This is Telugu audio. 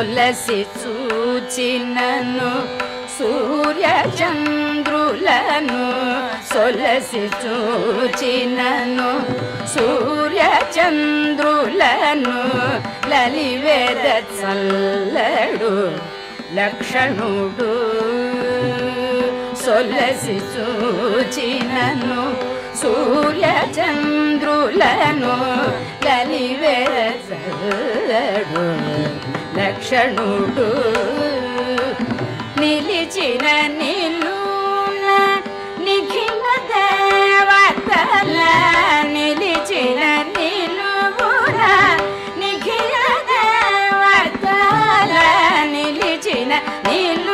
సొలసి చూచినను సూర్య చంద్రులను సొలసి చూచినను సూర్య చంద్రులను లలివేద చల్లడు లక్షణుడు సొలసి చూచినను సూర్య చంద్రులను లలివేద చల్లడు లక్షణుడు నిలిచిన నిలున నిఖిల దేవతల నిలిచిన నిలువున నిఖిల దేవతల నిలిచిన నిలు